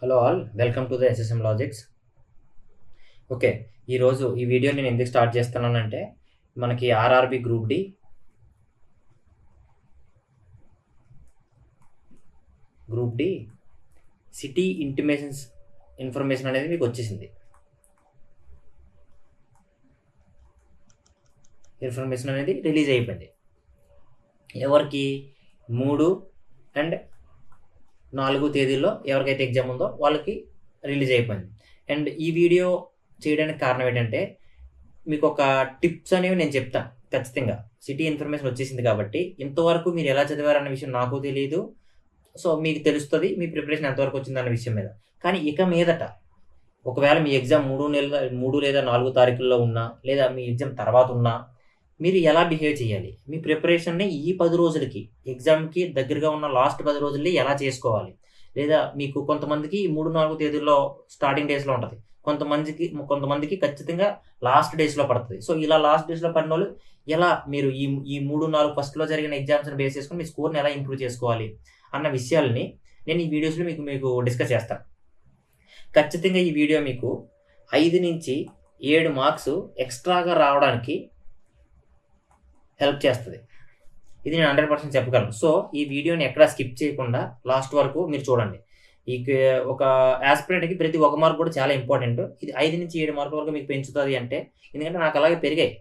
Hello all, welcome to the SSM logics. Okay, ఈరోజు ఈ video నేను ఎందుకు స్టార్ట్ చేస్తున్నానంటే మనకి RRB group D city information అనేది మీకు వచ్చేసింది. ఇన్ఫర్మేషన్ అనేది రిలీజ్ అయిపోయింది. ఎవరికి 3 అండ్ 4 తేదీల్లో ఎవరికైతే ఎగ్జామ్ ఉందో వాళ్ళకి రిలీజ్ అయిపోయింది. అండ్ ఈ వీడియో చేయడానికి కారణం ఏంటంటే మీకు ఒక టిప్స్ అనేవి నేను చెప్తాను. ఖచ్చితంగా సిటీ ఇన్ఫర్మేషన్ వచ్చేసింది కాబట్టి ఇంతవరకు మీరు ఎలా చదివారన్న విషయం నాకు తెలియదు. సో మీకు తెలుస్తుంది మీ ప్రిపరేషన్ ఎంతవరకు వచ్చిందన్న విషయం మీద. కానీ ఇక మీదట ఒకవేళ మీ ఎగ్జామ్ 3 లేదా 4 తారీఖుల్లో ఉన్నా, లేదా మీ ఎగ్జామ్ తర్వాత ఉన్నా, మీరు ఎలా బిహేవ్ చేయాలి, మీ ప్రిపరేషన్ని ఈ 10 రోజులకి, ఎగ్జామ్కి దగ్గరగా ఉన్న లాస్ట్ 10 రోజుల్లో ఎలా చేసుకోవాలి, లేదా మీకు కొంతమందికి 3-4 తేదీల్లో స్టార్టింగ్ డేస్లో ఉంటుంది, కొంతమందికి ఖచ్చితంగా లాస్ట్ డేస్లో పడుతుంది. సో ఇలా లాస్ట్ డేస్లో పడిన వాళ్ళు ఎలా మీరు ఈ 3-4 ఫస్ట్లో జరిగిన ఎగ్జామ్స్ని బేస్ చేసుకుని మీ స్కోర్ని ఎలా ఇంప్రూవ్ చేసుకోవాలి అన్న విషయాల్ని నేను ఈ వీడియోస్లో మీకు డిస్కస్ చేస్తాను. ఖచ్చితంగా ఈ వీడియో మీకు 5 నుంచి 7 మార్క్స్ ఎక్స్ట్రాగా రావడానికి హెల్ప్ చేస్తుంది. ఇది నేను 100% చెప్పగలను. సో ఈ వీడియోని ఎక్కడా స్కిప్ చేయకుండా లాస్ట్ వరకు మీరు చూడండి. ఒక ఆస్పిరెంట్కి ప్రతి 1 మార్క్ కూడా చాలా ఇంపార్టెంట్. ఇది 5 నుంచి 7 మార్కుల వరకు మీకు పెంచుతుంది అంటే, ఎందుకంటే నాకు అలాగే పెరిగాయి.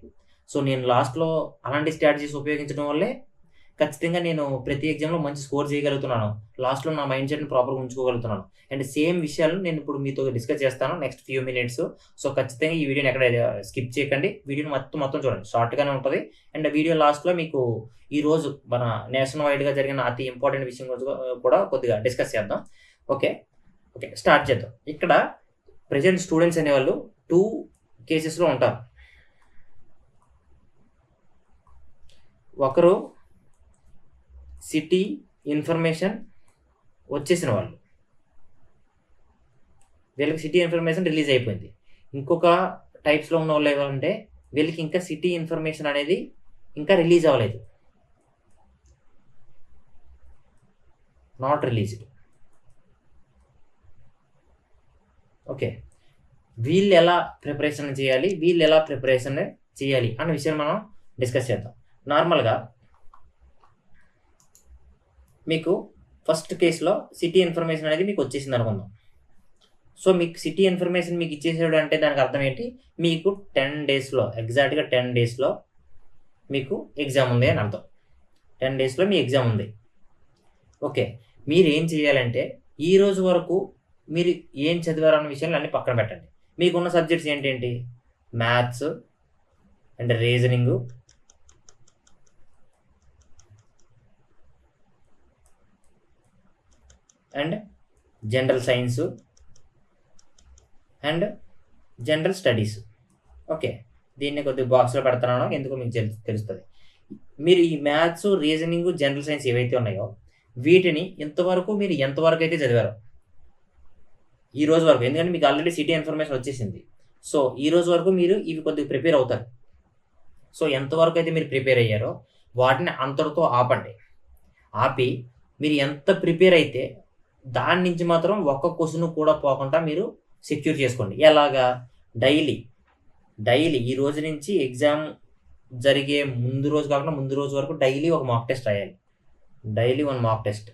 సో నేను లాస్ట్లో అలాంటి స్ట్రాటజీస్ ఉపయోగించడం వల్లే ఖచ్చితంగా నేను ప్రతి ఎగ్జామ్లో మంచి స్కోర్ చేయగలుగుతున్నాను. లాస్ట్లో నా మైండ్ సెట్ని ప్రాపర్గా ఉంచుకోగలుగుతున్నాను. అండ్ సేమ్ విషయాలను నేను ఇప్పుడు మీతో డిస్కస్ చేస్తాను నెక్స్ట్ ఫ్యూ మినిట్స్. సో ఖచ్చితంగా ఈ వీడియోని ఎక్కడ స్కిప్ చేయకండి. వీడియోని మొత్తం చూడండి, షార్ట్గానే ఉంటుంది. అండ్ వీడియో లాస్ట్లో మీకు ఈరోజు మన నేషనల్ వైడ్గా జరిగిన అతి ఇంపార్టెంట్ విషయం కూడా కొద్దిగా డిస్కస్ చేద్దాం. ఓకే స్టార్ట్ చేద్దాం. ఇక్కడ ప్రజెంట్ స్టూడెంట్స్ అనేవాళ్ళు 2 కేసెస్లో ఉంటారు. ఒకరు సిటీ ఇన్ఫర్మేషన్ వచ్చేసిన వాళ్ళు, వీళ్ళకి సిటీ ఇన్ఫర్మేషన్ రిలీజ్ అయిపోయింది. ఇంకొక టైప్స్లో ఉన్న వాళ్ళు ఏమంటే వీళ్ళకి ఇంకా సిటీ ఇన్ఫర్మేషన్ అనేది ఇంకా రిలీజ్ అవ్వలేదు, నాట్ రిలీజ్డ్. ఓకే, వీళ్ళు ఎలా ప్రిపరేషన్ చేయాలి అన్న విషయం మనం డిస్కస్ చేద్దాం. నార్మల్గా మీకు ఫస్ట్ కేసులో సిటీ ఇన్ఫర్మేషన్ అనేది మీకు వచ్చేసింది అనుకుందాం. సో మీకు సిటీ ఇన్ఫర్మేషన్ మీకు ఇచ్చేసాడు అంటే దానికి అర్థం ఏంటి, మీకు 10 డేస్లో ఎగ్జాక్ట్గా 10 డేస్లో మీకు ఎగ్జామ్ ఉంది అని అర్థం. 10 డేస్లో మీ ఎగ్జామ్ ఉంది. ఓకే, మీరు ఏం చేయాలంటే ఈ రోజు వరకు మీరు ఏం చదివారన్న విషయాన్ని అన్నీ పక్కన పెట్టండి. మీకున్న సబ్జెక్ట్స్ ఏంటేంటి, maths and reasoning and general science and general studies. Okay, దీన్ని కొద్దిగా బాక్స్లో పెడుతున్నానో ఎందుకో మీకు తెలుస్తుంది. మీరు ఈ మ్యాథ్స్, రీజనింగ్, జనరల్ సైన్స్ ఏవైతే ఉన్నాయో వీటిని మీరు ఎంతవరకు అయితే చదివారో ఈ రోజు వరకు, ఎందుకంటే మీకు ఆల్రెడీ సిటీ ఇన్ఫర్మేషన్ వచ్చేసింది. సో ఈ రోజు వరకు మీరు ఇవి కొద్దిగా ప్రిపేర్ అవుతారు. సో ఎంతవరకు అయితే మీరు ప్రిపేర్ అయ్యారో వాటిని అంతటితో ఆపి మీరు ఎంత ప్రిపేర్ అయితే దాని నుంచి మాత్రం ఒక్క క్వశ్చన్ కూడా పోకుండా మీరు సెక్యూర్ చేసుకోండి. ఎలాగా, డైలీ ఈ రోజు నుంచి ఎగ్జామ్ జరిగే ముందు రోజు కాకుండా ముందు రోజు వరకు డైలీ ఒక మాక్ టెస్ట్ రాయాలి. Daily 1 mock test.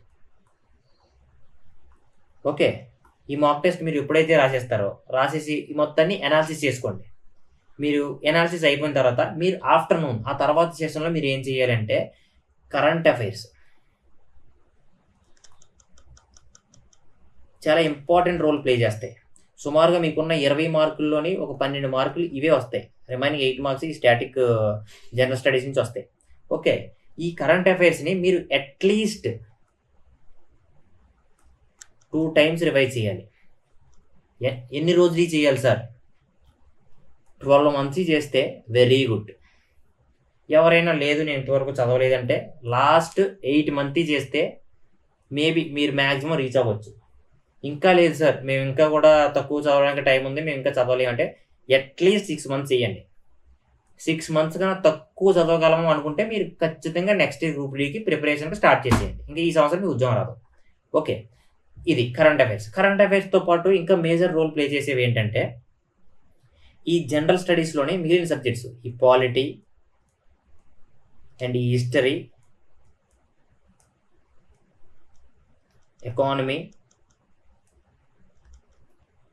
ఓకే, ఈ మాక్ టెస్ట్ మీరు ఎప్పుడైతే రాసేసి ఈ మొత్తాన్ని అనాలిసిస్ చేసుకోండి. మీరు అనాలిసిస్ అయిపోయిన తర్వాత మీరు ఆఫ్టర్నూన్ ఆ తర్వాత సెషన్లో మీరు ఏం చేయాలంటే కరెంట్ అఫైర్స్ చాలా ఇంపార్టెంట్ రోల్ ప్లే చేస్తాయి. సుమారుగా మీకున్న 20 మార్కుల్లోని ఒక 12 మార్కులు ఇవే వస్తాయి. రిమైనింగ్ 8 మార్క్స్ ఈ స్టాటిక్ జనరల్ స్టడీస్ నుంచి వస్తాయి. ఓకే, ఈ కరెంట్ అఫైర్స్ని మీరు అట్లీస్ట్ 2 టైమ్స్ రివైజ్ చేయాలి. ఎన్ని రోజులు చేయాలి సార్? 12 మంత్స్ చేస్తే వెరీ గుడ్. ఎవరైనా లేదు నేను ఇంతవరకు చదవలేదంటే లాస్ట్ 8 మంత్ చేస్తే మేబీ మీరు మ్యాక్సిమం రీచ్ అవ్వచ్చు. ఇంకా లేదు సార్ మేము ఇంకా కూడా తక్కువ చదవడానికి టైం ఉంది, మేము ఇంకా చదవలేము అంటే అట్లీస్ట్ 6 మంత్స్ చేయండి. 6 మంత్స్ కన్నా తక్కువ చదవగలము అనుకుంటే మీరు ఖచ్చితంగా నెక్స్ట్ గ్రూప్ డీకి ప్రిపరేషన్కి స్టార్ట్ చేసేయండి. ఇంకా ఈ సంవత్సరం మీకు ఉద్యోగం రాదు. ఓకే, ఇది కరెంట్ అఫైర్స్తో పాటు ఇంకా మేజర్ రోల్ ప్లే చేసేవి ఏంటంటే ఈ జనరల్ స్టడీస్లోనే మిగిలిన సబ్జెక్ట్స్, ఈ పాలిటీ అండ్ ఈ history, economy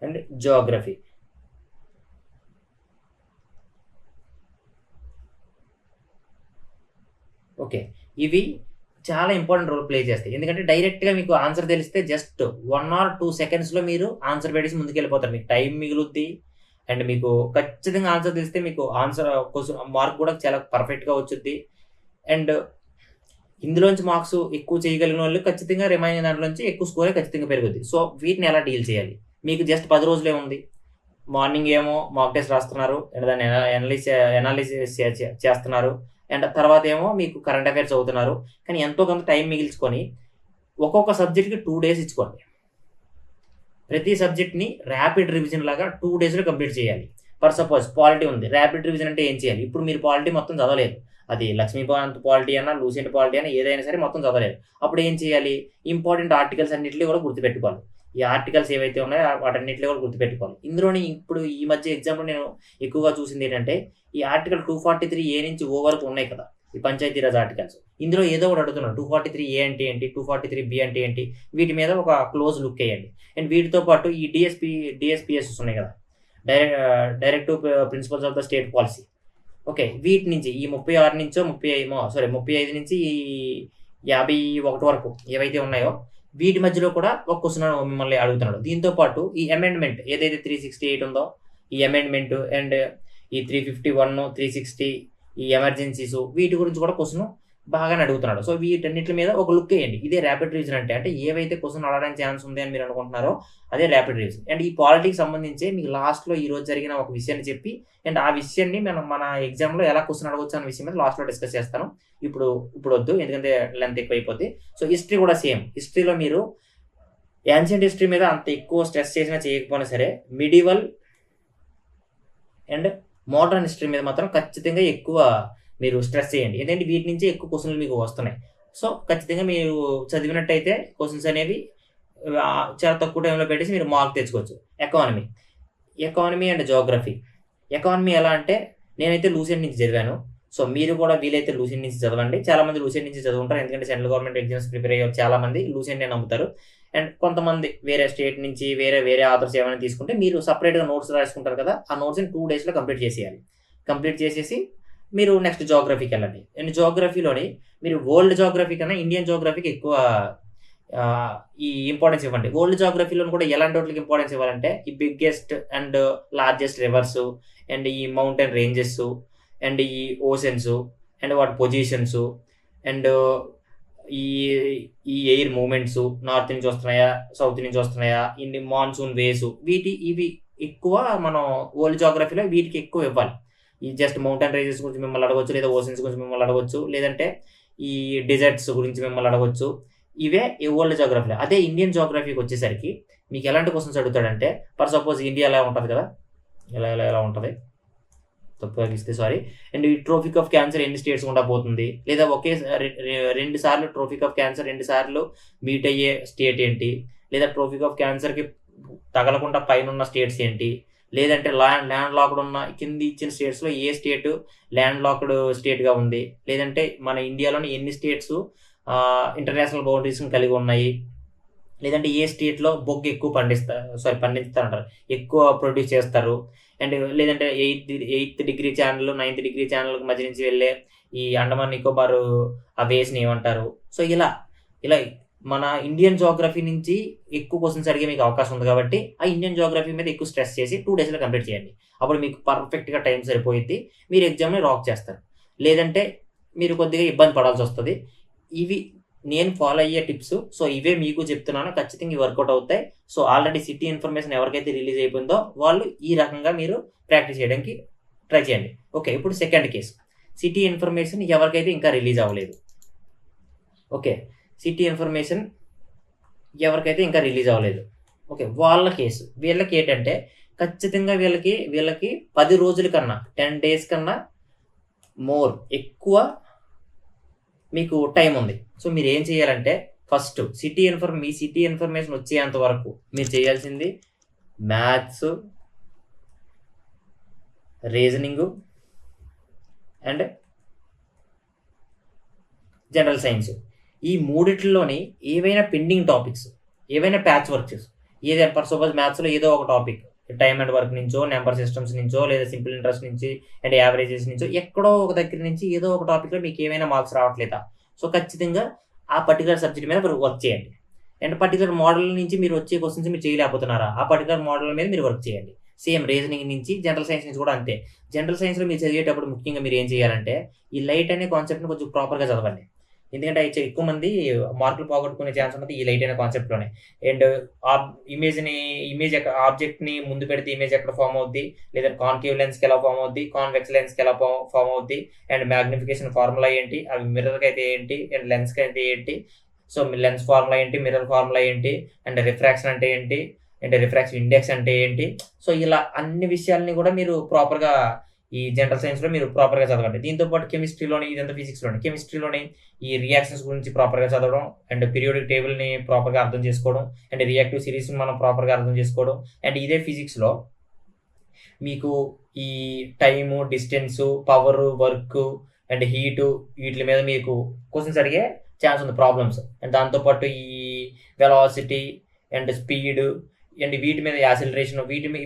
and Geography. Okay, ఇవి చాలా ఇంపార్టెంట్ రోల్ ప్లే చేస్తాయి. ఎందుకంటే డైరెక్ట్గా మీకు ఆన్సర్ తెలిస్తే జస్ట్ 1 or 2 secondsలో మీరు ఆన్సర్ పెట్టేసి ముందుకెళ్ళిపోతారు. మీకు టైం మిగులుద్ది అండ్ మీకు ఖచ్చితంగా ఆన్సర్ తెలిస్తే మీకు ఆన్సర్ మార్క్ కూడా చాలా పర్ఫెక్ట్గా వచ్చుద్ది. అండ్ ఇందులోంచి మార్క్స్ ఎక్కువ చేయగలిగిన వాళ్ళు ఖచ్చితంగా రిమైనింగ్ దాంట్లోంచి ఎక్కువ స్కోరే ఖచ్చితంగా పెరుగుద్ది. సో వీటిని ఎలా డీల్ చేయాలి? మీకు జస్ట్ 10 రోజులే ఉంది. మార్నింగ్ ఏమో మాక్ టెస్ట్ రాస్తున్నారు అండ్ దాన్ని ఎనాలిసిస్ చేస్తున్నారు అండ్ తర్వాత ఏమో మీకు కరెంట్ అఫైర్స్ అవుతున్నారు. కానీ ఎంతో కొంత టైం మిగిల్చుకొని ఒక్కొక్క సబ్జెక్ట్కి 2 days ఇచ్చుకోండి. ప్రతి సబ్జెక్ట్ని ర్యాపిడ్ రివిజన్ లాగా 2 daysలో కంప్లీట్ చేయాలి. ఫర్ సపోజ్ పాలిటీ ఉంది, ర్యాపిడ్ రివిజన్ అంటే ఏం చేయాలి? ఇప్పుడు మీరు పాలిటీ మొత్తం చదవలేదు, అది లక్ష్మీకాంత్ పాలిటీ అన్నా లూసెంట్ పాలిటీ అన్నా ఏదైనా సరే మొత్తం చదవలేదు. అప్పుడు ఏం చేయాలి? ఇంపార్టెంట్ ఆర్టికల్స్ అన్నింటినీ కూడా గుర్తుపెట్టుకోవాలి. ఈ ఆర్టికల్స్ ఏవైతే ఉన్నాయో వాటన్నింటిలో కూడా గుర్తుపెట్టుకోవాలి. ఇందులోని ఇప్పుడు ఈ మధ్య ఎగ్జాంపుల్ నేను ఎక్కువగా చూసింది ఏంటంటే ఈ ఆర్టికల్ 243A నుంచి O వరకు ఉన్నాయి కదా, ఈ పంచాయతీరాజ్ ఆర్టికల్స్. ఇందులో ఏదో ఒకటి అడుగుతున్నాడు, 243A అంటే ఏంటి, 243B అంటే ఏంటి, వీటి మీద ఒక క్లోజ్ లుక్ వేయండి. అండ్ వీటితో పాటు ఈ డిఎస్పిఎస్ ఉన్నాయి కదా, directive principles of the state policy. Okay, వీటి నుంచి ఈ 36 నుంచో 35 నుంచి ఈ 51 వరకు ఏవైతే ఉన్నాయో వీటి మధ్యలో కూడా ఒక క్వశ్చన్ మిమ్మల్ని అడుగుతున్నాడు. దీంతో పాటు ఈ అమెండ్మెంట్ ఏదైతే 368 ఉందో ఈ అమెండ్మెంట్ అండ్ ఈ 351, 360 ఈ ఎమర్జెన్సీస్ వీటి గురించి కూడా క్వశ్చన్ బాగానే అడుగుతున్నాడు. సో వీటన్నిటి మీద ఒక లుక్ వేయండి. ఇదే ర్యాపిడ్ రివిజన్ అంటే ఏవైతే క్వశ్చన్ అడగడానికి ఛాన్స్ ఉంది అని మీరు అనుకుంటున్నారో అదే ర్యాపిడ్ రివిజన్. అండ్ ఈ పాలిటిక్స్ సంబంధించి మీకు లాస్ట్లో ఈ రోజు జరిగిన ఒక విషయాన్ని చెప్పి అండ్ ఆ విషయాన్ని మన ఎగ్జామ్లో ఎలా క్వశ్చన్ అడగవచ్చు అనే విషయం మీద లాస్ట్లో డిస్కస్ చేస్తాను. ఇప్పుడు వద్దు, ఎందుకంటే లెంత్ ఎక్కువ అయిపోద్ది. సో హిస్టరీ కూడా సేమ్. హిస్టరీలో మీరు యాన్షియంట్ హిస్టరీ మీద అంత ఎక్కువ స్ట్రెస్ చేసినా చేయకపోయినా సరే మిడివల్ అండ్ మోడర్న్ హిస్టరీ మీద మాత్రం ఖచ్చితంగా ఎక్కువ మీరు స్ట్రెస్ చేయండి. ఎందుకంటే వీటి నుంచి ఎక్కువ క్వశ్చన్లు మీకు వస్తున్నాయి. సో ఖచ్చితంగా మీరు చదివినట్టయితే క్వశ్చన్స్ అనేవి చాలా తక్కువ టైంలో పెట్టేసి మీరు మార్క్ తెచ్చుకోవచ్చు. Economy and Geography. ఎకానమీ ఎలా అంటే నేనైతే లూసెంట్ నుంచి చదివాను. సో మీరు కూడా వీలైతే లూసెంట్ నుంచి చదవండి. చాలామంది లూసెంట్ నుంచి చదువుకుంటారు, ఎందుకంటే సెంట్రల్ గవర్నమెంట్ ఎగ్జామ్స్ ప్రిపేర్ అయ్యే చాలామంది లూసెంట్నే నమ్ముతారు. అండ్ కొంతమంది వేరే స్టేట్ నుంచి వేరే ఆథర్స్ ఏమైనా తీసుకుంటే మీరు సపరేట్గా నోట్స్ రాసుకుంటారు కదా, ఆ నోట్స్ని 2 daysలో కంప్లీట్ చేసేయాలి. కంప్లీట్ చేసేసి మీరు నెక్స్ట్ జియోగ్రఫీకి వెళ్ళండి. అండ్ జియోగ్రఫీలోని మీరు వరల్డ్ జియోగ్రఫీ కన్నా ఇండియన్ జియోగ్రఫీకి ఎక్కువ ఈ ఇంపార్టెన్స్ ఇవ్వండి. వరల్డ్ జియోగ్రఫీలో కూడా ఎలాంటి వాటికి ఇంపార్టెన్స్ ఇవ్వాలంటే ఈ biggest and largest reverse and ఈ మౌంటైన్ రేంజెస్ అండ్ ఈ ఓషన్స్ అండ్ వాటి పొజిషన్స్ అండ్ ఈ ఎయిర్ మూమెంట్స్ నార్త్ నుంచి వస్తున్నాయా సౌత్ నుంచి వస్తున్నాయా, ఇన్ని మాన్సూన్ వేస్, ఇవి ఎక్కువ మనం వరల్డ్ జియోగ్రఫీలో వీటికి ఎక్కువ ఇవ్వాలి. ఈ జస్ట్ మౌంటైన్ రేంజెస్ గురించి మిమ్మల్ని అడగవచ్చు, లేదా ఓషన్స్ గురించి మిమ్మల్ని అడగవచ్చు, లేదంటే ఈ డిజర్ట్స్ గురించి మిమ్మల్ని అడగవచ్చు. ఇవే ఈ వరల్డ్ జియోగ్రఫీలో. అదే ఇండియన్ జియోగ్రఫీకి వచ్చేసరికి మీకు ఎలాంటి క్వశ్చన్స్ అడుగుతాడంటే ఫర్ సపోజ్ ఇండియా ఎలా ఉంటుంది కదా, ఎలా ఉంటుంది తప్పుగా ఇస్తే సారీ. అండ్ ఈ ట్రోపిక్ ఆఫ్ క్యాన్సర్ ఎన్ని స్టేట్స్ ఉండబోతుంది, లేదా ఒకేసారి 2 సార్లు ట్రోపిక్ ఆఫ్ క్యాన్సర్ 2 సార్లు మీట్ అయ్యే స్టేట్ ఏంటి, లేదా ట్రోపిక్ ఆఫ్ క్యాన్సర్కి తగలకుండా పైన ఉన్న స్టేట్స్ ఏంటి, లేదంటే ల్యాండ్ లాక్డ్ ఉన్న కింద ఇచ్చిన స్టేట్స్లో ఏ స్టేట్ ల్యాండ్ లాక్డ్ స్టేట్గా ఉంది, లేదంటే మన ఇండియాలోని ఎన్ని స్టేట్స్ ఇంటర్నేషనల్ బౌండరీస్ని కలిగి ఉన్నాయి, లేదంటే ఏ స్టేట్లో బొగ్గు ఎక్కువ పండిస్తారంటారు, ఎక్కువ ప్రొడ్యూస్ చేస్తారు, అండ్ లేదంటే 8th degree channel 9th degree channel మధ్య నుంచి వెళ్ళే ఈ అండమాన్ నికోబార్ ఆ వేస్ని ఏమంటారు. సో ఇలా మన ఇండియన్ జియోగ్రఫీ నుంచి ఎక్కువ క్వశ్చన్స్ అడిగే మీకు అవకాశం ఉంది కాబట్టి ఆ ఇండియన్ జియోగ్రఫీ మీద ఎక్కువ స్ట్రెస్ చేసి 2 daysలో కంప్లీట్ చేయండి. అప్పుడు మీకు పర్ఫెక్ట్గా టైం సరిపోయింది, మీరు ఎగ్జామ్ని రాక్ చేస్తారు. లేదంటే మీరు కొద్దిగా ఇబ్బంది పడాల్సి వస్తుంది. ఇవి నేను ఫాలో అయ్యే టిప్స్. సో ఇవే మీకు చెప్తున్నాను, ఖచ్చితంగా ఇవి వర్కౌట్ అవుతాయి. సో ఆల్రెడీ సిటీ ఇన్ఫర్మేషన్ ఎవరికైతే రిలీజ్ అయిపోయిందో వాళ్ళు ఈ రకంగా మీరు ప్రాక్టీస్ చేయడానికి ట్రై చేయండి. ఓకే, ఇప్పుడు సెకండ్ కేసు, సిటీ ఇన్ఫర్మేషన్ ఎవరికైతే ఇంకా రిలీజ్ అవ్వలేదు. ఓకే, సిటీ ఇన్ఫర్మేషన్ ఎవరికైతే ఇంకా రిలీజ్ అవ్వలేదు. ఓకే, వాళ్ళ కేసు. వీళ్ళకి ఏంటంటే ఖచ్చితంగా వీళ్ళకి 10 రోజుల కన్నా 10 days కన్నా ఎక్కువ మీకు టైం ఉంది. సో మీరు ఏం చేయాలంటే ఫస్ట్ మీ సిటీ ఇన్ఫర్మేషన్ వచ్చేంత వరకు మీరు చేయాల్సింది maths, reasoning and general science. ఈ మూడిట్లోని ఏవైనా పెండింగ్ టాపిక్స్, ఏవైనా ప్యాచ్ వర్క్స్, ఏదైనా ఫర్ సపోజ్ మ్యాథ్స్లో ఏదో ఒక టాపిక్ టైమ్ అండ్ వర్క్ నుంచో, నెంబర్ సిస్టమ్స్ నుంచో, లేదా సింపుల్ ఇంట్రెస్ట్ నుంచి అండ్ యావరేజెస్ నుంచో, ఎక్కడో ఒక దగ్గర నుంచి ఏదో ఒక టాపిక్లో మీకు ఏమైనా మార్క్స్ రావట్లేదా? సో ఖచ్చితంగా ఆ పర్టికులర్ సబ్జెక్ట్ మీద వర్క్ చేయండి. అండ్ పర్టికులర్ మోడల్ నుంచి మీరు వచ్చే క్వశ్చన్స్ మీరు చేయలేకపోతున్నారా? ఆ పర్టికులర్ మోడల్ మీద మీరు వర్క్ చేయండి. సేమ్ రీజనింగ్ నుంచి, జనరల్ సైన్స్ నుంచి కూడా అంతే. జనరల్ సైన్స్లో మీరు చదివేటప్పుడు ముఖ్యంగా మీరు ఏం చేయాలంటే ఈ లైట్ అనే కాన్సెప్ట్ని కొంచెం ప్రాపర్గా చదవండి. ఎందుకంటే ఎక్కువ మంది మార్కులు పోగొట్టుకునే ఛాన్స్ ఉన్నది ఈ లైట్ అనే కాన్సెప్ట్లోనే. అండ్ ఇమేజ్ ఆబ్జెక్ట్ని ముందు పెడితే ఇమేజ్ ఎక్కడ ఫామ్ అవుద్ది, లేదా కాన్కేవ్ లెన్స్కి ఎలా ఫామ్ అవుద్ది, కాన్వెక్స్ లెన్స్కి ఎలా ఫామ్ అవుద్ది, అండ్ మ్యాగ్నిఫికేషన్ ఫార్ములా ఏంటి, అవి మిర్రర్కి అయితే ఏంటి, అండ్ లెన్స్కి అయితే ఏంటి, సో లెన్స్ ఫార్ములా ఏంటి, మిర్రర్ ఫార్ములా ఏంటి, అండ్ రిఫ్రాక్షన్ అంటే ఏంటి, అండ్ రిఫ్రాక్షన్ ఇండెక్స్ అంటే ఏంటి. సో ఇలా అన్ని విషయాల్ని కూడా మీరు ప్రాపర్గా ఈ జనరల్ సైన్స్లో మీరు ప్రాపర్గా చదవండి. దీంతోపాటు కెమిస్ట్రీలోని, ఇదంతా ఫిజిక్స్లోని, కెమిస్ట్రీలోని ఈ రియాక్షన్స్ గురించి ప్రాపర్గా చదవడం, అండ్ పీరియాడిక్ టేబుల్ని ప్రాపర్గా అర్థం చేసుకోవడం, అండ్ రియాక్టివ్ సిరీస్ని మనం ప్రాపర్గా అర్థం చేసుకోవడం. అండ్ ఇదే ఫిజిక్స్లో మీకు ఈ time, distance, power, work and heat, వీటి మీద మీకు క్వశ్చన్స్ అడిగే ఛాన్స్ ఉంది, ప్రాబ్లమ్స్. అండ్ దాంతోపాటు ఈ వెలాసిటీ అండ్ స్పీడ్ అండ్ వీటి మీద యాసిలరేషన్,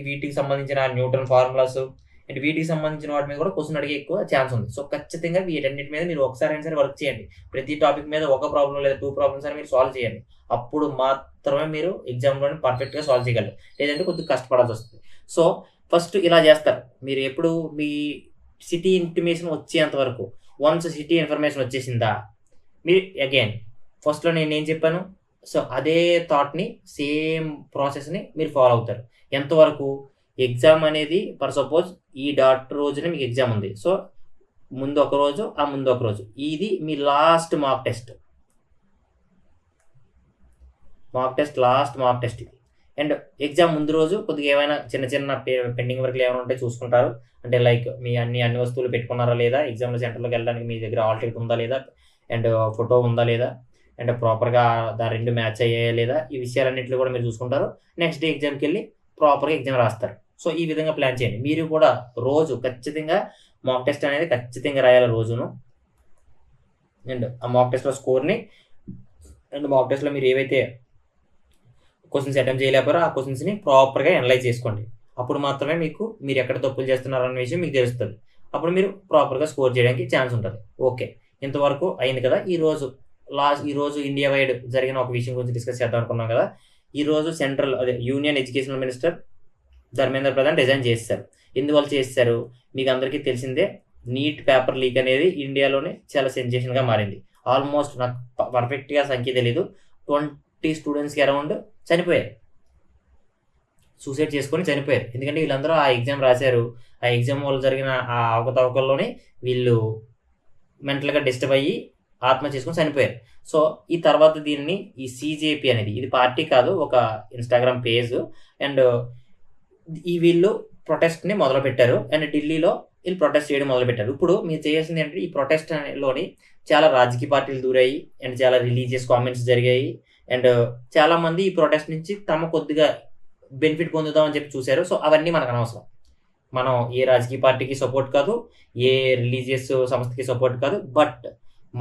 వీటికి సంబంధించిన న్యూటన్ ఫార్ములాస్ అండ్ వీటికి సంబంధించిన వాటి మీద కూడా క్వశ్చన్ అడిగే ఎక్కువ ఛాన్స్ ఉంది. సో ఖచ్చితంగా వీటన్నిటి మీద మీరు ఒకసారి అయినా సరే వర్క్ చేయండి. ప్రతి టాపిక్ మీద ఒక ప్రాబ్లం లేదా 2 ప్రాబ్లమ్స్ అని మీరు సాల్వ్ చేయండి. అప్పుడు మాత్రమే మీరు ఎగ్జామ్లోని పర్ఫెక్ట్గా సాల్వ్ చేయగలరు. లేదంటే కొద్దిగా కష్టపడాల్సి వస్తుంది. సో ఫస్ట్ ఇలా చేస్తారు మీరు. ఎప్పుడు మీ సిటీ ఇంటిమేషన్ వచ్చేంత వరకు, వన్స్ సిటీ ఇన్ఫర్మేషన్ వచ్చేసిందా, మీరు అగైన్ ఫస్ట్లో నేను ఏం చెప్పాను, సో అదే థాట్ని, సేమ్ ప్రాసెస్ని మీరు ఫాలో అవుతారు. ఎంతవరకు? ఎగ్జామ్ అనేది ఫర్ సపోజ్ ఈ రోజున మీకు ఎగ్జామ్ ఉంది. సో ముందు ఒక రోజు, ఆ ముందు ఒక రోజు, ఇది మీ లాస్ట్ మార్క్ టెస్ట్ ఇది. అండ్ ఎగ్జామ్ ముందు రోజు కొద్దిగా ఏమైనా చిన్న పెండింగ్ వర్క్లు ఏమైనా ఉంటే చూసుకుంటారు. అంటే లైక్ మీ అన్ని వస్తువులు పెట్టుకున్నారా లేదా, ఎగ్జామ్లో సెంటర్లోకి వెళ్ళడానికి మీ దగ్గర హాల్ టికెట్ ఉందా లేదా, అండ్ ఫోటో ఉందా లేదా, అండ్ ప్రాపర్గా దాని 2 మ్యాచ్ అయ్యాయా లేదా, ఈ విషయాలన్నింటిలో కూడా మీరు చూసుకుంటారు. నెక్స్ట్ డే ఎగ్జామ్కి వెళ్ళి ప్రాపర్గా ఎగ్జామ్ రాస్తారు. సో ఈ విధంగా ప్లాన్ చేయండి. మీరు కూడా రోజు ఖచ్చితంగా మాక్ టెస్ట్ అనేది ఖచ్చితంగా రాయాలి రోజును. అండ్ ఆ మాక్ టెస్ట్లో స్కోర్ని, అండ్ మాక్ టెస్ట్లో మీరు ఏవైతే క్వశ్చన్స్ అటెంప్ట్ చేయలేకపోయారో ఆ క్వశ్చన్స్ని ప్రాపర్గా అనలైజ్ చేసుకోండి. అప్పుడు మాత్రమే మీరు ఎక్కడ తప్పులు చేస్తున్నారు అన్న విషయం మీకు తెలుస్తుంది. అప్పుడు మీరు ప్రాపర్గా స్కోర్ చేయడానికి ఛాన్స్ ఉంటుంది. ఓకే, ఇంతవరకు అయింది కదా. ఈరోజు ఇండియా వైడ్ జరిగిన ఒక విషయం గురించి డిస్కస్ చేద్దాం అనుకున్నాం కదా. ఈరోజు union educational minister Dharmendra Pradhan resign చేశారు. ఎందువల్ల చేశారు మీకు అందరికీ తెలిసిందే. నీట్ పేపర్ లీక్ అనేది ఇండియాలోనే చాలా సెన్సేషన్గా మారింది. ఆల్మోస్ట్ నాకు పర్ఫెక్ట్గా సంఖ్య తెలీదు, 20 స్టూడెంట్స్కి అరౌండ్ చనిపోయారు, సూసైడ్ చేసుకొని చనిపోయారు. ఎందుకంటే వీళ్ళందరూ ఆ ఎగ్జామ్ రాశారు. ఆ ఎగ్జామ్ వల్ల జరిగిన ఆ అవకతవకల్లోనే వీళ్ళు మెంటల్గా డిస్టర్బ్ అయ్యి ఆత్మహత్య చేసుకొని చనిపోయారు. సో ఈ తర్వాత దీన్ని ఈ CJP అనేది, ఇది పార్టీ కాదు, ఒక ఇన్స్టాగ్రామ్ పేజ్. అండ్ వీళ్ళు ప్రొటెస్ట్ని మొదలుపెట్టారు. అండ్ ఢిల్లీలో వీళ్ళు ప్రొటెస్ట్ చేయడం మొదలుపెట్టారు. ఇప్పుడు మీరు చేయాల్సింది ఏంటంటే ఈ ప్రొటెస్ట్లోని చాలా రాజకీయ పార్టీలు దూరాయి, అండ్ చాలా రిలీజియస్ కామెంట్స్ జరిగాయి. అండ్ చాలామంది ఈ ప్రొటెస్ట్ నుంచి తమ కొద్దిగా బెనిఫిట్ పొందుదామని చెప్పి చూశారు. సో అవన్నీ మనకు అనవసరం. మనం ఏ రాజకీయ పార్టీకి సపోర్ట్ కాదు, ఏ రిలీజియస్ సంస్థకి సపోర్ట్ కాదు. బట్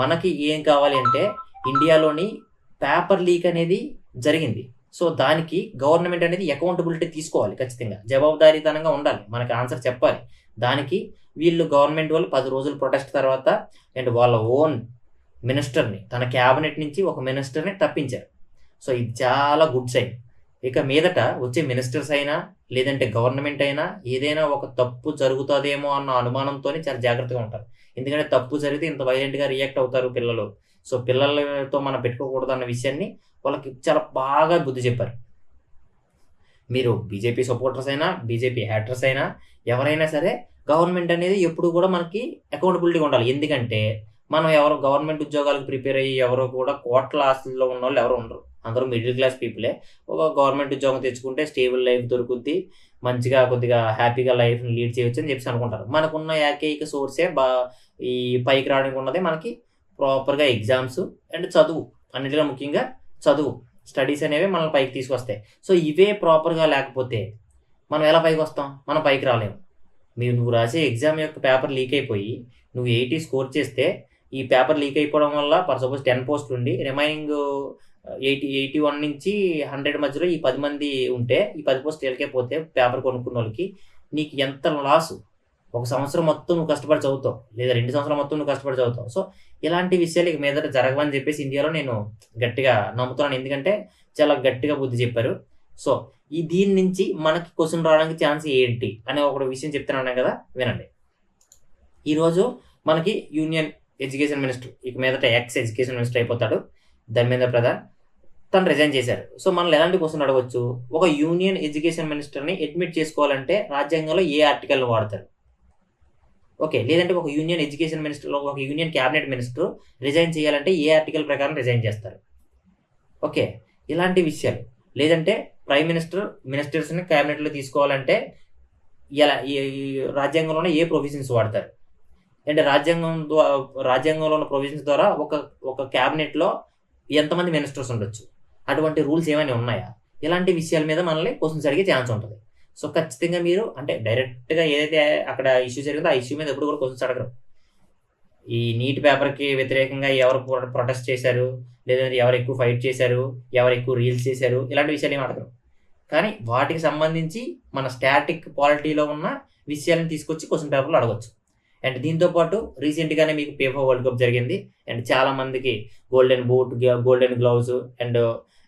మనకి ఏం కావాలి అంటే ఇండియాలోని పేపర్ లీక్ అనేది జరిగింది. సో దానికి గవర్నమెంట్ అనేది అకౌంటబిలిటీ తీసుకోవాలి, ఖచ్చితంగా జవాబుదారీతనంగా ఉండాలి, మనకి ఆన్సర్ చెప్పాలి. దానికి వీళ్ళు గవర్నమెంట్ వాళ్ళు 10 రోజులు ప్రొటెస్ట్ తర్వాత అండ్ వాళ్ళ ఓన్ మినిస్టర్ని, తన క్యాబినెట్ నుంచి ఒక మినిస్టర్ని తప్పించారు. సో ఇది చాలా గుడ్ సైన్. ఇక మీదట వచ్చే మినిస్టర్స్ అయినా లేదంటే గవర్నమెంట్ అయినా ఏదైనా ఒక తప్పు జరుగుతుందేమో అన్న అనుమానంతో చాలా జాగ్రత్తగా ఉంటారు. ఎందుకంటే తప్పు జరిగితే ఇంత వైలెంట్గా రియాక్ట్ అవుతారు పిల్లలు. సో పిల్లలతో మనం పెట్టుకోకూడదు అన్న విషయాన్ని వాళ్ళకి చాలా బాగా బుద్ధి చెప్పారు. మీరు బీజేపీ సపోర్టర్స్ అయినా, బీజేపీ హ్యాటర్స్ అయినా, ఎవరైనా సరే గవర్నమెంట్ అనేది ఎప్పుడు కూడా మనకి అకౌంటబిలిటీగా ఉండాలి. ఎందుకంటే మనం గవర్నమెంట్ ఉద్యోగాలకు ప్రిపేర్ అయ్యి ఎవరో కూడా కోట్ల ఆస్తుల్లో ఉన్న వాళ్ళు ఎవరు ఉండరు. అందరూ మిడిల్ క్లాస్ పీపులే. ఒక గవర్నమెంట్ ఉద్యోగం తెచ్చుకుంటే స్టేబుల్ లైఫ్ దొరుకుద్ది, మంచిగా కొద్దిగా హ్యాపీగా లైఫ్ని లీడ్ చేయొచ్చు అని చెప్పి అనుకుంటారు. మనకున్న ఏకైక సోర్సే ఈ పైకి రావడానికి ఉన్నదే మనకి ప్రాపర్గా ఎగ్జామ్స్ అండ్ అన్నిటికన్నా ముఖ్యంగా చదువు, స్టడీస్ అనేవి మనల్ని పైకి తీసుకొస్తాయి. సో ఇవే ప్రాపర్గా లేకపోతే మనం ఎలా పైకి వస్తాం? మనం పైకి రాలేము. నువ్వు రాసే ఎగ్జామ్ యొక్క పేపర్ లీక్ అయిపోయి నువ్వు 80 స్కోర్ చేస్తే ఈ పేపర్ లీక్ అయిపోవడం వల్ల ఫర్ సపోజ్ 10 పోస్టులు ఉండి రిమైనింగ్ 81 నుంచి 100 మధ్యలో ఈ 10 మంది ఉంటే ఈ 10 పోస్టులు వీళ్ళకే పోతే పేపర్ కొనుక్కున్న వాళ్ళకి నీకు ఎంత లాసు. ఒక సంవత్సరం మొత్తం నువ్వు కష్టపడి చదువుతావు, లేదా 2 సంవత్సరాల మొత్తం నువ్వు కష్టపడి చదువుతావు. సో ఇలాంటి విషయాలు ఇక మీదట జరగవని చెప్పేసి ఇండియాలో నేను గట్టిగా నమ్ముతున్నాను. ఎందుకంటే చాలా గట్టిగా బుద్ధి చెప్పారు. సో దీని నుంచి మనకి క్వశ్చన్ రావడానికి ఛాన్స్ ఏంటి అనే ఒక విషయం చెప్తున్నాను కదా, వినండి. ఈరోజు మనకి యూనియన్ ఎడ్యుకేషన్ మినిస్టర్, ఇక మీదట ఎక్స్ ఎడ్యుకేషన్ మినిస్టర్ అయిపోతాడు ధర్మేంద్ర ప్రధాన్, తను రిజైన్ చేశారు. సో మనల్ని ఎలాంటి క్వశ్చన్ అడగవచ్చు? ఒక యూనియన్ ఎడ్యుకేషన్ మినిస్టర్ని అడ్మిట్ చేసుకోవాలంటే రాజ్యాంగంలో ఏ ఆర్టికల్ని వాడతారు? ఓకే, లేదంటే ఒక యూనియన్ ఎడ్యుకేషన్ మినిస్టర్, ఒక యూనియన్ క్యాబినెట్ మినిస్టర్ రిజైన్ చేయాలంటే ఏ ఆర్టికల్ ప్రకారం రిజైన్ చేస్తారు? ఓకే, ఇలాంటి విషయాలు. లేదంటే ప్రైమ్ మినిస్టర్ మినిస్టర్స్ని క్యాబినెట్లో తీసుకోవాలంటే ఎలా, రాజ్యాంగంలోనే ఏ ప్రొవిజన్స్ వాడతారు? అంటే రాజ్యాంగంలో ఉన్న ప్రొవిజన్స్ ద్వారా ఒక క్యాబినెట్లో ఎంతమంది మినిస్టర్స్ ఉండొచ్చు, అటువంటి రూల్స్ ఏమైనా ఉన్నాయా? ఇలాంటి విషయాల మీద మనల్ని క్వశ్చన్స్ అడిగే ఛాన్స్ ఉంటుంది. సో ఖచ్చితంగా మీరు అంటే డైరెక్ట్గా ఏదైతే అక్కడ ఇష్యూ జరిగిందో ఆ ఇష్యూ మీద ఎప్పుడు కూడా క్వశ్చన్స్ అడగరు. ఈ నీట్ పేపర్కి వ్యతిరేకంగా ఎవరు ప్రొటెస్ట్ చేశారు, లేదంటే ఎవరు ఎక్కువ ఫైట్ చేశారు, ఎవరు ఎక్కువ రీల్స్ చేశారు, ఇలాంటి విషయాలు ఏమి అడగరు. కానీ వాటికి సంబంధించి మన స్టాటిక్ పాలిటీలో ఉన్న విషయాలను తీసుకొచ్చి క్వశ్చన్ పేపర్లో అడగచ్చు. అండ్ దీంతోపాటు రీసెంట్గానే మీకు FIFA వరల్డ్ కప్ జరిగింది. అండ్ చాలామందికి golden boot, golden gloves and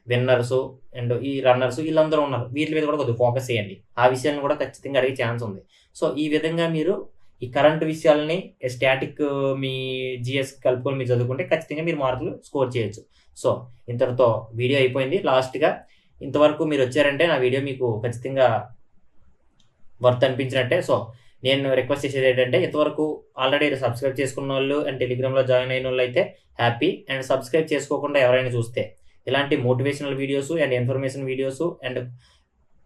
winners and ఈ రన్నర్స్ వీళ్ళందరూ ఉన్నారు. వీటి మీద కూడా కొద్దిగా ఫోకస్ చేయండి. ఆ విషయాలను కూడా ఖచ్చితంగా అడిగే ఛాన్స్ ఉంది. సో ఈ విధంగా మీరు ఈ కరెంట్ విషయాలని స్టాటిక్ మీ జిఎస్ కలుపుకొని మీరు చదువుకుంటే ఖచ్చితంగా మీరు మార్కులు స్కోర్ చేయొచ్చు. సో ఇంతటితో వీడియో అయిపోయింది. లాస్ట్గా ఇంతవరకు మీరు వచ్చారంటే నా వీడియో మీకు ఖచ్చితంగా వర్త్ అనిపించినట్టే. సో నేను రిక్వెస్ట్ చేసేది ఏంటంటే, ఇంతవరకు ఆల్రెడీ సబ్స్క్రైబ్ చేసుకున్న వాళ్ళు అండ్ టెలిగ్రామ్లో జాయిన్ అయిన వాళ్ళు అయితే హ్యాపీ. అండ్ సబ్స్క్రైబ్ చేసుకోకుండా ఎవరైనా చూస్తే ఇలాంటి motivational videos and information videos and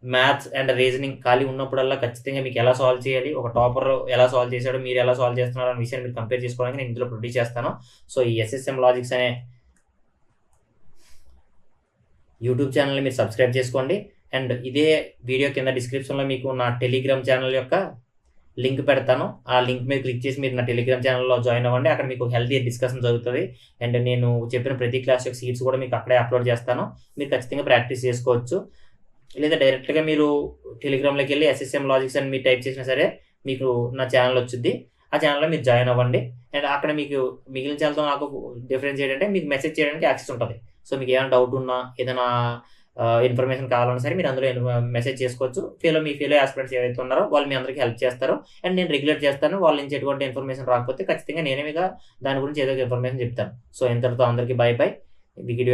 maths and reasoning ఖాళీ ఉన్నప్పుడల్లా ఖచ్చితంగా మీకు ఎలా సాల్వ్ చేయాలి, ఒక టాపర్ ఎలా సాల్వ్ చేశాడు, మీరు ఎలా సాల్వ్ చేస్తున్నారు అనే విషయాన్ని మీరు కంపేర్ చేసుకోవడానికి నేను ఇందులో ప్రొడ్యూస్ చేస్తాను. సో ఈ SSM లాజిక్స్ అనే యూట్యూబ్ ఛానల్ని మీరు సబ్స్క్రైబ్ చేసుకోండి. అండ్ ఇదే వీడియో కింద డిస్క్రిప్షన్లో మీకు నా టెలిగ్రామ్ ఛానల్ యొక్క లింక్ పెడతాను. ఆ లింక్ మీద క్లిక్ చేసి మీరు నా టెలిగ్రామ్ ఛానల్లో జాయిన్ అవ్వండి. అక్కడ మీకు హెల్తీ డిస్కషన్ జరుగుతుంది. అండ్ నేను చెప్పిన ప్రతి క్లాస్ యొక్క సీట్స్ కూడా మీకు అక్కడే అప్లోడ్ చేస్తాను. మీరు ఖచ్చితంగా ప్రాక్టీస్ చేసుకోవచ్చు. లేదా డైరెక్ట్గా మీరు టెలిగ్రామ్లోకి వెళ్ళి SSM లాజిక్స్ అని మీరు టైప్ చేసినా సరే మీకు నా ఛానల్ వచ్చింది. ఆ ఛానల్లో మీరు జాయిన్ అవ్వండి. అండ్ అక్కడ మీకు మిగిలిన ఛానల్తో నాకు డిఫరెన్స్ ఏంటంటే మీకు మెసేజ్ చేయడానికి యాక్సెస్ ఉంటుంది. సో మీకు ఏమైనా డౌట్ ఉన్నా, ఏదైనా ఇన్ఫర్మేషన్ కావాలన్నా సరే మీరు అందులో మెసేజ్ చేసుకోవచ్చు. మీ ఫీలో ఆస్పిరెంట్స్ ఏవైతే ఉన్నారో వాళ్ళు మీ అందరికీ హెల్ప్ చేస్తారు. అండ్ నేను రెగ్యులేట్ చేస్తాను. వాళ్ళ నుంచి ఎటువంటి ఇన్ఫర్మేషన్ రాకపోతే ఖచ్చితంగా నేనే మీకు దాని గురించి ఏదో ఒక ఇన్ఫర్మేషన్ చెప్తాను. సో ఇంతటితో అందరికీ బై. వీడియో